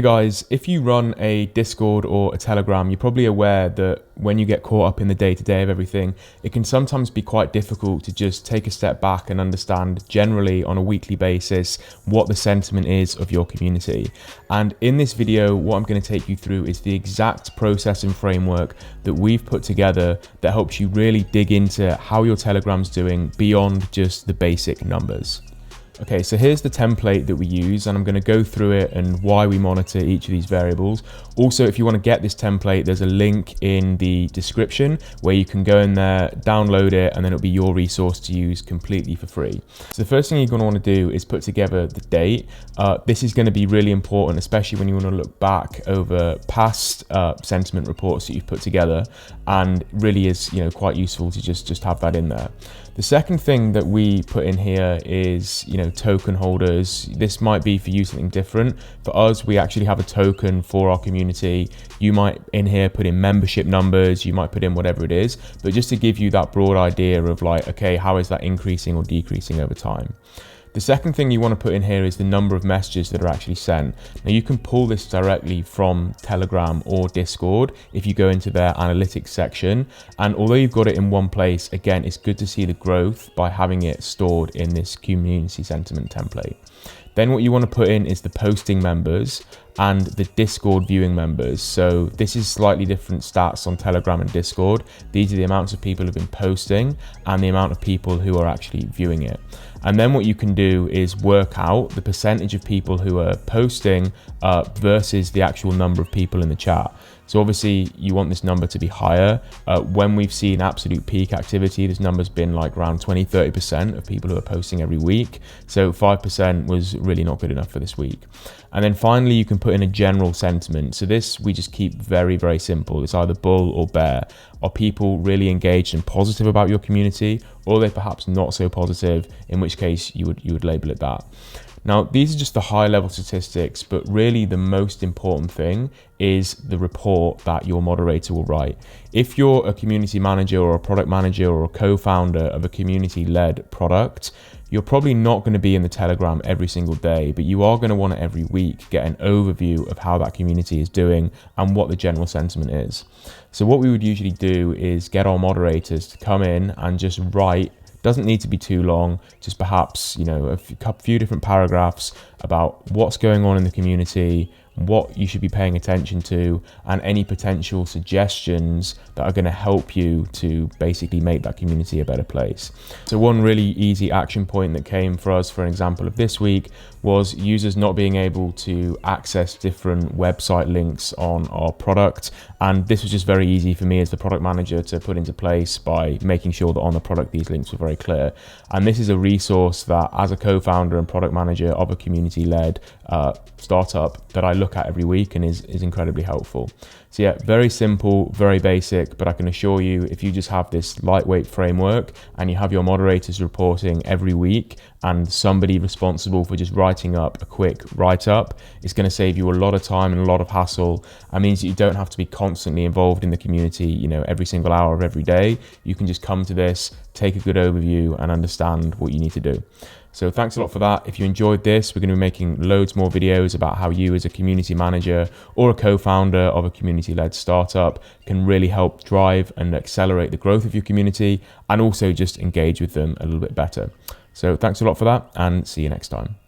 Hey guys, if you run a Discord or a Telegram, you're probably aware that when you get caught up in the day-to-day of everything, it can sometimes be quite difficult to just take a step back and understand generally on a weekly basis what the sentiment is of your community. And in this video, what I'm going to take you through is the exact process and framework that we've put together that helps you really dig into how your Telegram's doing beyond just the basic numbers. Okay, so here's the template that we use, and I'm going to go through it and why we monitor each of these variables. Also, if you want to get this template, there's a link in the description where you can go in there, download it, and then it'll be your resource to use completely for free. So the first thing you're going to want to do is put together the date. This is going to be really important, especially when you want to look back over past sentiment reports that you've put together, and really is quite useful to just have that in there. The second thing that we put in here is token holders. This might be for you something different. For us, we actually have a token for our community. You might in here put in membership numbers, you might put in whatever it is, but just to give you that broad idea of like, okay, how is that increasing or decreasing over time? The second thing you want to put in here is the number of messages that are actually sent. Now you can pull this directly from Telegram or Discord if you go into their analytics section. And although you've got it in one place, again, it's good to see the growth by having it stored in this community sentiment template. Then what you want to put in is the posting members and the Discord viewing members. So this is slightly different stats on Telegram and Discord. These are the amounts of people who've been posting and the amount of people who are actually viewing it. And then what you can do is work out the percentage of people who are posting versus the actual number of people in the chat. So obviously you want this number to be higher. When we've seen absolute peak activity, this number's been like around 20-30% of people who are posting every week. So 5% was really not good enough for this week. And then finally, you can put in a general sentiment. So this we just keep very, very simple. It's either bull or bear. Are people really engaged and positive about your community, or are they perhaps not so positive, in which case you would label it that. Now, these are just the high level statistics, but really the most important thing is the report that your moderator will write. If you're a community manager or a product manager or a co-founder of a community-led product, you're probably not going to be in the Telegram every single day, but you are going to want to every week get an overview of how that community is doing and what the general sentiment is. So what we would usually do is get our moderators to come in and just write. Doesn't need to be too long, just perhaps a few different paragraphs about what's going on in the community, what you should be paying attention to, and any potential suggestions that are going to help you to basically make that community a better place. So one really easy action point that came for us, for an example of this week, was users not being able to access different website links on our product. And this was just very easy for me as the product manager to put into place by making sure that on the product these links were very clear. And this is a resource that as a co-founder and product manager of a community-led startup that I look at every week and is incredibly helpful. So yeah, very simple, very basic, but I can assure you if you just have this lightweight framework and you have your moderators reporting every week and somebody responsible for just writing up a quick write-up, it's going to save you a lot of time and a lot of hassle. It means that you don't have to be constantly involved in the community, every single hour of every day. You can just come to this, take a good overview and understand what you need to do. So thanks a lot for that. If you enjoyed this, we're going to be making loads more videos about how you as a community manager or a co-founder of a community-led startup can really help drive and accelerate the growth of your community and also just engage with them a little bit better. So thanks a lot for that and see you next time.